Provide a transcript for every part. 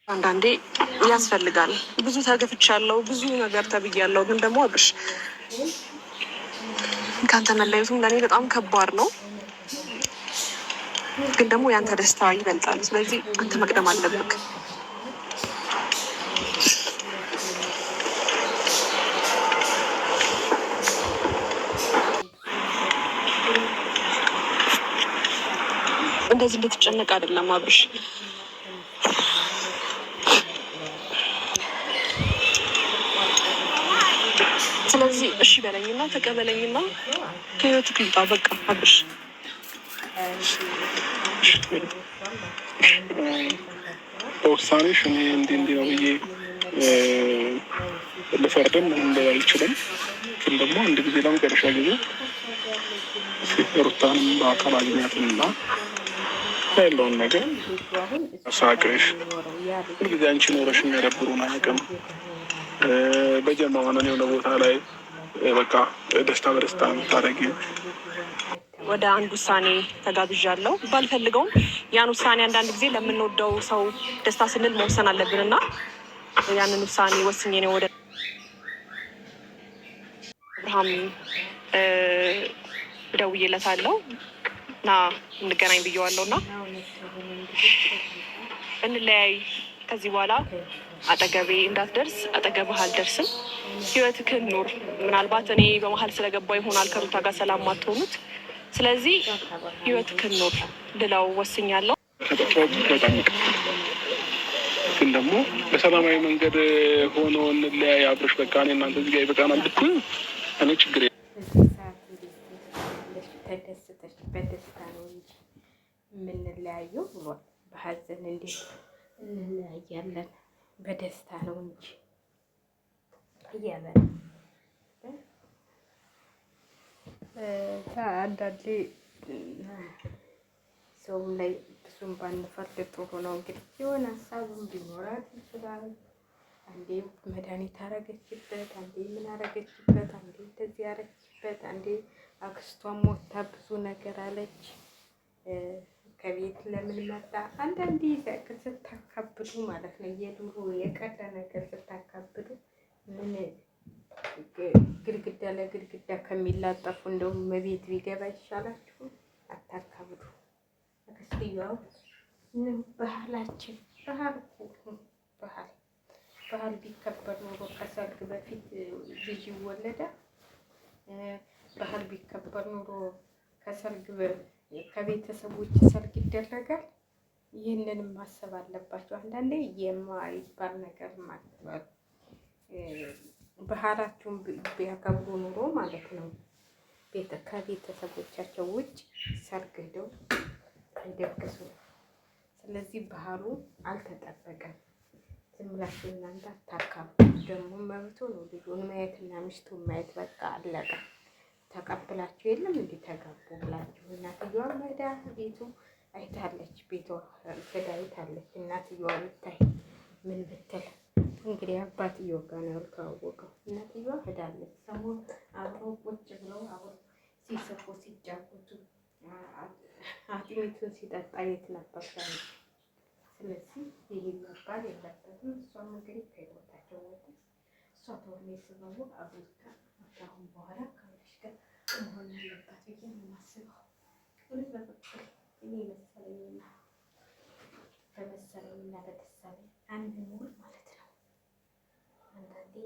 አንዳንዴ ያስፈልጋል። ብዙ ተገፍቻለሁ፣ ብዙ ነገር ተብያለሁ። ግን ደግሞ አብርሽ ከአንተ መለየቱም ለእኔ በጣም ከባድ ነው። ግን ደግሞ ያንተ ደስታ ይበልጣል። ስለዚህ አንተ መቅደም አለብክ። እንደዚህ እንድትጨነቅ አይደለም አብርሽ። ስለዚህ እሺ በለኝና ተቀበለኝና ከህይወትክ ልውጣ። በቃ አብርሽ በውሳኔሽ እኔ እንዲህ ነው ብዬ ልፈርድም አልችልም። ግን ደግሞ አንድ ጊዜ ለመጨረሻ ጊዜ ሩታንም በአካል አግኛትና ያለውን ነገር ሳቅሽ ሁልጊዜ አንቺ ኖረሽ የሚያደብሩን አያውቅም። በጀማ ሆነን የሆነ ቦታ ላይ በቃ ደስታ በደስታ የምታደርጊ ወደ አንድ ውሳኔ ተጋብዣለሁ። ባልፈልገውም ያን ውሳኔ አንዳንድ ጊዜ ለምንወደው ሰው ደስታ ስንል መወሰን አለብንና ያንን ውሳኔ ወስኜ ነው ወደ አብርሃም ደውዬለታለሁ እና እንገናኝ ብዬዋለሁ እና እንለያይ። ከዚህ በኋላ አጠገቤ እንዳትደርስ፣ አጠገብህ አልደርስም። ህይወትህን ኑር። ምናልባት እኔ በመሀል ስለገባ ይሆናል ከሩታ ጋር ሰላም ማትሆኑት። ስለዚህ ህይወትህን ኑር ልለው ወስኛለሁ። ግን ደግሞ በሰላማዊ መንገድ ሆኖ እንለያይ አብርሽ፣ በቃ እኔ እናንተ እዚህ ጋር ይበቃናል ብትል እኔ ችግር ተደስተሽ በደስታ ነው እንጂ የምንለያየው ብሏል። በሀዘን እንዴት እንለያያለን? በደስታ ነው እንጂ እያለ ነው። አንዳንዴ ሰውም ላይ ብዙም ባንፈርድ ጥሩ ነው። እንግዲህ የሆነ ሀሳብም ቢኖራት ይችላል። አንዴ መድኃኒት አረገችበት፣ አንዴ ምን አረገችበት፣ አንዴ እንደዚህ አረገችበት፣ አንዴ አክስቷም ሞታ ብዙ ነገር አለች። ከቤት ለምን መጣ? አንዳንዴ ስታካብዱ ማለት ነው የድሮ የቀረ ነገር ስታካብዱ ምን ግድግዳ ለግድግዳ ከሚላጠፉ እንደውም መቤት ቢገባ ይሻላችሁ። አታካብዱ። አክስትየው ባህላችን ባህል ቢከበር ኖሮ ከሰርግ በፊት ልጅ ይወለዳል። ባህል ቢከበር ኖሮ ከሰርግ ከቤተሰቦች ሰርግ ይደረጋል። ይህንንም ማሰብ አለባቸው። አንዳንዴ የማይባል ነገር ማለት ባህላቸውን ቢያከብሩ ኑሮ ማለት ነው ከቤተሰቦቻቸው ውጭ ሰርግ ሄደው አይደግሱ። ስለዚህ ባህሉ አልተጠበቀም። ዝም ብላችሁ እናንተ አታካብዱ። ደግሞ መብቶ ነው ልጁን ማየትና ሚስቱን ማየት። በቃ አለቀ። ተቀብላችሁ የለም እንዲህ ተጋቡ ብላችሁ። እናትየዋ መዳ ቤቱ አይታለች፣ ቤቷ ገዳ አይታለች። እናትየዋ ብታይ ምን ብትል እንግዲህ አባትየው ጋር ነው ያልተዋወቀው። እናትየዋ ሄዳለች። ሰሞኑን አብረው ቁጭ ብለው አብረው ሲስቁ ሲጫወቱ አጥሚቱን ሲጠጣ የት ነበር? ስለዚህ ይህ መባል የለበትም። እሷም እንግዲህ ከህይወታቸው ወጣ። እሷ ተሆነ የስበቡ አብሪካ አሁን በኋላ ከወደሽ ጋር መሆን ያለባት ብዬ ነው የማስበው። ሁለት በበኩል እኔ መሰለኝና በመሰለኝና በተሰለኝ አንድ ኑር ማለት ነው። አንዳንዴ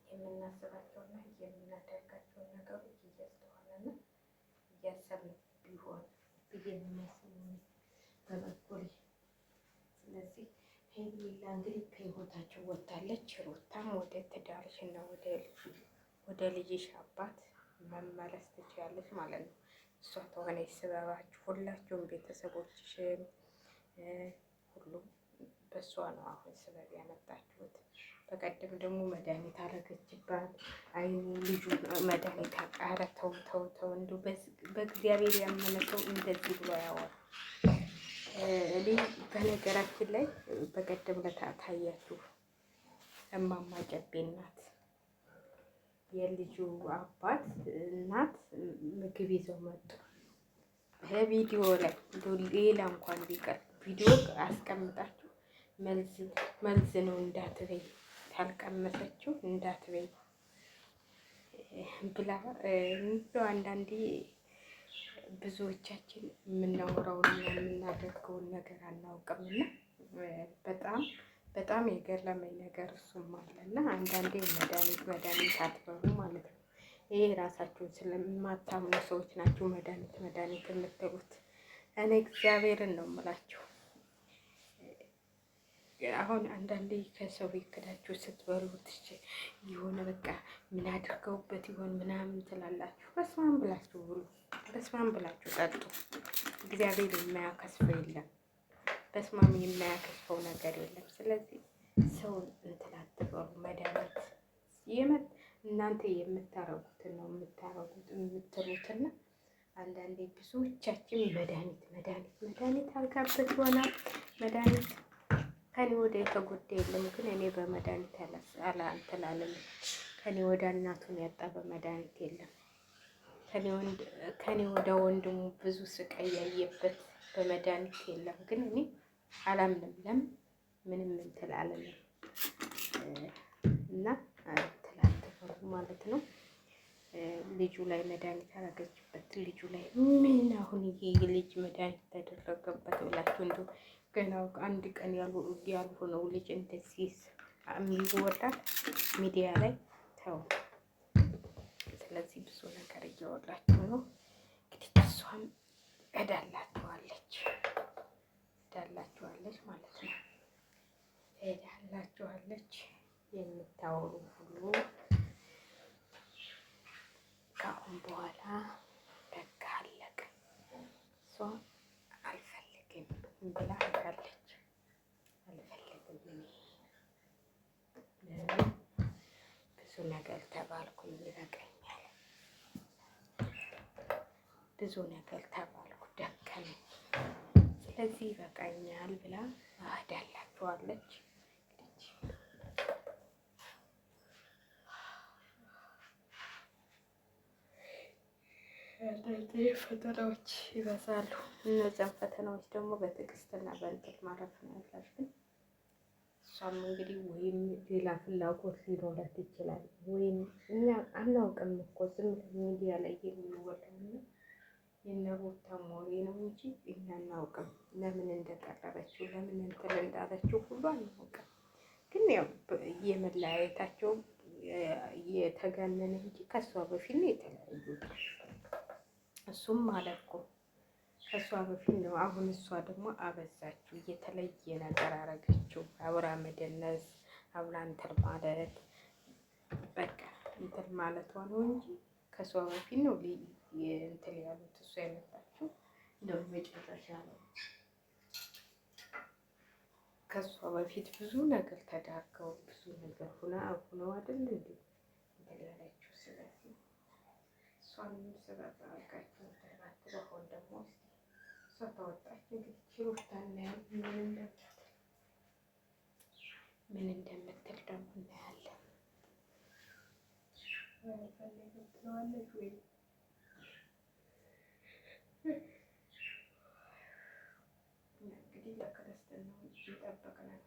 የምናስባቸውና የምናደርጋቸውን ነገሮች እያስተዋለና እያሰብን ቢሆን ብዬ ነው የሚያስበው በበኩል። ስለዚህ ሄርሜላ እንግዲህ ከህይወታቸው ወጣለች። ሩታም ወደ ትዳርሽና ወደ ልጅሽ አባት መመለስ ትችያለሽ ማለት ነው። እሷ ተሆነ ስበባችሁ ሁላችሁም ቤተሰቦችሽን ሁሉም በእሷ ነው አሁን ስበብ ያመጣችሁት። በቀደም ደግሞ መድኃኒት አረገችባት። አይኑ ልጁ መድኃኒት አቃረ። ተው እንዲሁ በእግዚአብሔር ያመነ ሰው እንደዚህ ብሎ ያወራል። እኔ በነገራችን ላይ በቀደም ለታያችሁ እማማ ጨቤ እናት የልጁ አባት እናት ምግብ ይዘው መጡ። በቪዲዮ ላይ ሌላ እንኳን ቢቀር ቪዲዮ አስቀምጣችሁ መልዝ ነው እንዳትበይ፣ ካልቀመሰችው እንዳትበይ ብላ እንደው አንዳንዴ ብዙዎቻችን የምናወራውንና የምናደርገውን ነገር አናውቅምና በጣም የገረመኝ ነገር እሱም አለና አንዳንዴ መድኃኒት አትበሉ ማለት ነው። ይሄ ራሳችሁን ስለማታምኑ ሰዎች ናችሁ መድኃኒት የምትሉት። እኔ እግዚአብሔርን ነው የምላችሁ። አሁን አንዳንዴ ከሰው ቤት ክዳችሁ ስትበሉት የሆነ በቃ ምን አድርገውበት ይሆን ምናምን ትላላችሁ። በስማም ብላችሁ ብሉ፣ በስማም ብላችሁ ጠጡ። እግዚአብሔር የማያከስፈው የለም፣ በስማም የማያከስፈው ነገር የለም። ስለዚህ ሰው እንትን አትበሉ። መድኃኒት እናንተ የምታረጉትን ነው የምትሉትና አንዳንዴ ብዙዎቻችን መድኃኒት አልጋበት ይሆናል። መድኃኒት ከኔ ወደ የተጎዳ የለም፣ ግን እኔ በመድኃኒት አላንትላለም። ከኔ ወደ እናቱን ያጣ በመድኃኒት የለም። ከኔ ወደ ወንድሙ ብዙ ስቃይ ያየበት በመድኃኒት የለም፣ ግን እኔ አላምንም። ለምን ምንም እንትላለን እና ትላልተፈሩ ማለት ነው። ልጁ ላይ መድኃኒት አላገችበት። ልጁ ላይ ምን አሁን ይሄ ልጅ መድኃኒት ተደረገበት ብላችሁ እንዲሁ ገና አንድ ቀን ያልሆነው ልጅ እንደዚህ የሚወራል ሚዲያ ላይ ተው። ስለዚህ ብዙ ነገር እያወራችሁ ነው እንግዲህ። እሷም እዳላችኋለች ማለት ነው። እዳላችኋለች የምታወሩ ሁሉ ከአሁን በኋላ በቃ አለቀ። እሷ አልፈልግም ብላ ሄዳለች። አልፈልግም ብዙ ነገር ተባልኩኝ፣ ይበቃኛል። ብዙ ነገር ተባልኩ፣ ደከመኝ። ስለዚህ ይበቃኛል ብላ ሄዳላችኋለች። እነዚህ ፈተናዎች ይበዛሉ። እነዚያን ፈተናዎች ደግሞ በትዕግስትና በእንትን ማለፍ ነው ያለብን። እሷም እንግዲህ ወይም ሌላ ፍላጎት ሊኖራት ይችላል፣ ወይም እኛ አናውቅም እኮ ዝም ሚዲያ ላይ የሚወራውና የነሩታ ሞሪ ነው እንጂ እኛ አናውቅም። ለምን እንደቀረበችው ለምን እንትን እንዳለችው ሁሉ አናውቅም። ግን ያው የመለያየታቸው የተጋነነ እንጂ ከሷ በፊት ነው የተለያዩት። እሱም ማለት እኮ ከእሷ በፊት ነው። አሁን እሷ ደግሞ አበዛችው፣ እየተለየ ነገር አረገችው። አብራ መደነስ፣ አብራ እንትን ማለት በቃ እንትን ማለቷ ነው እንጂ ከእሷ በፊት ነው እንትን ያሉት። እሷ የመጣችው እንደው መጨረሻ ነው። ከእሷ በፊት ብዙ ነገር ተዳርገው ብዙ ነገር ሁነው አይደል እንዴ እንትን ያለችው። ስለዚህ እሷንም ስበብ አድርጋችሁ አሁን ደግሞ እሷ ተወጣች። እንግዲህ ችሎታ እናያለን ምን እንደምትል ደግሞ እናያለን። ትለዋለች ወይ እንግዲህ ለክርስትናው እየጠበቅን ነው።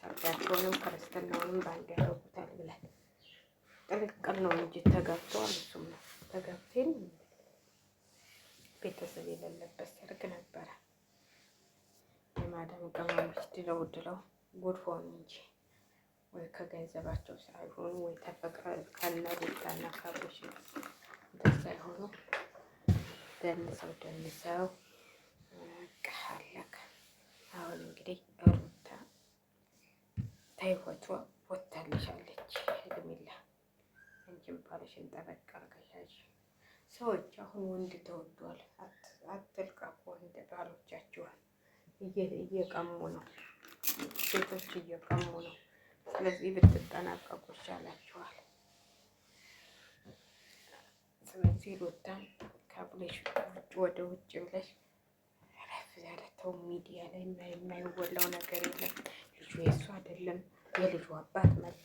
ሰርጋቸውንም ክርስትናውንም በአንድ ያደርጉታል ብለን ቅልቅል ነው እንጂ ተጋብተዋል። እሱም ነው ተጋብቴን ቤተሰብ የሌለበት ሰርግ ነበረ። የማዳም ቅመሞች ድለው ጉድፎን እንጂ ወይ ከገንዘባቸው ሳይሆኑ ወይ ተፈቅረ ከነሩታና ካብሮች ደስ ሳይሆኑ ደንሰው አለቀ። አሁን እንግዲህ ሩታ ተይወቷ ወታልሻለች። ሄርሜላ አንቺም ባልሽን ጠበቅ አድርገሽ ሰዎች አሁን ወንድ ተወዷል። አትልቀቁ። ወንድ ባሎቻችኋል እየቀሙ ነው፣ ሴቶች እየቀሙ ነው። ስለዚህ ብትጠናቀቁ ይሻላችኋል። ስለዚህ ሩታን ካብለሽ ወደ ውጭ ብለሽ ረፍ ያለተው ሚዲያ ላይ የማይወላው ነገር የለም። ልጁ የእሱ አይደለም፣ የልጁ አባት መጣ።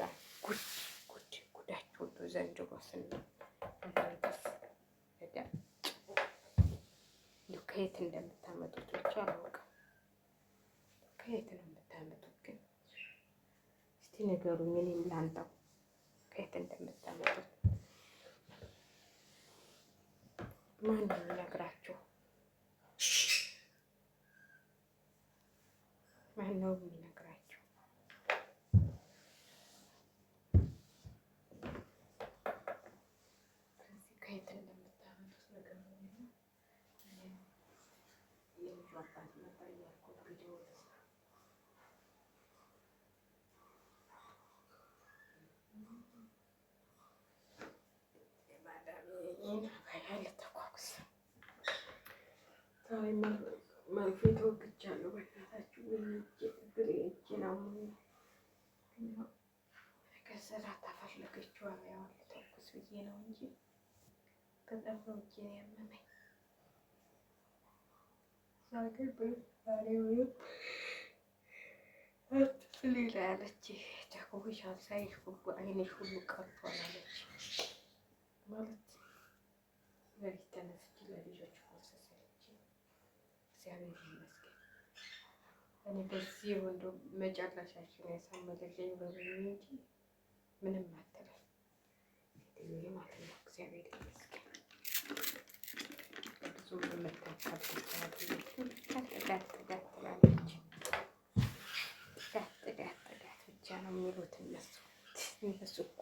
ጉዳችሁ ሁሉ ዘንድሮ ከየት እንደምታመጡት እንዳላችሁ አላውቅም። ከየት ነው የምታመጡት ግን? እስቲ ንገሩኝ፣ እኔም ላንጣው ከየት እንደምታመጡት። ማን ነው የሚነግራችሁ? ማን ነው የሚነግራችሁ? ከዚህ ከየት እንደምታመጡት ንገሩኝ። የልጁ አባት መጣ እያልኩት ቪዲዮ ተኳኩስ መርፌ ተወግቻለሁ። በእናታችሁ እጄ ነው ከስራ ተፈለገችው አብያዋል ተኩስ ብዬ ነው እንጂ በጣም ነው እጄን ያመመኝ። ዛግር በዛሬው ሌላ ያለች ተኮሻል ሳይሽ ሁሉ አይንሽ ሁሉ ቀርቷል አለች። ማለት ለሊት ተነስቼ ለልጆች ፈሰሰች። እግዚአብሔር ይመስገን። እኔ በዚህ ወንዶ መጨረሻችን ያሳመለልኝ በሉኝ እንጂ ምንም አትልም ሴትዮ ማለት ነው። እግዚአብሔር ይመስገን። ብዙ መታካል ትላለች። ብቻ ነው የሚሉት እነሱ እኮ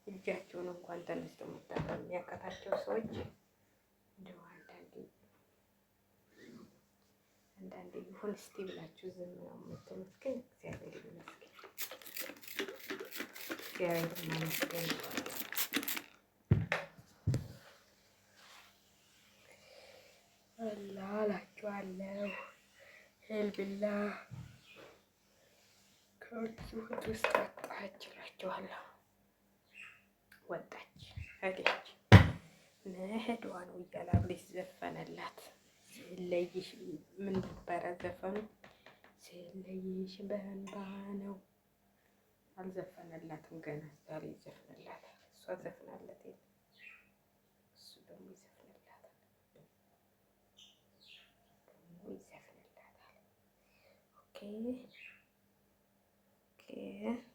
እጃቸውን እንኳን ተነስተው መታጠብ የሚያቀታቸው ሰዎች እንደው አንዳንዴ ይሁን እስቲ ብላችሁ ዝም ነው የምትሉት። ግን እግዚአብሔር ይመስገን፣ እግዚአብሔር ይመስገን። አላህ እላችኋለሁ። ሄልብላ ከወጡት ውስጥ ወጣች እላችኋለሁ። ወጣች ሄደች። መሄዷ ነው እያለ አብሬሽ ዘፈነላት። ስለይሽ ምን ነበረ ዘፈኑ? ስለይሽ በእንባ ነው። አልዘፈነላትም ገና ዛሬ ይዘፍንላታል። እሷ ዘፍናለት የለ እሱ ደግሞ ይዘፍንላታል። ኦኬ ኦኬ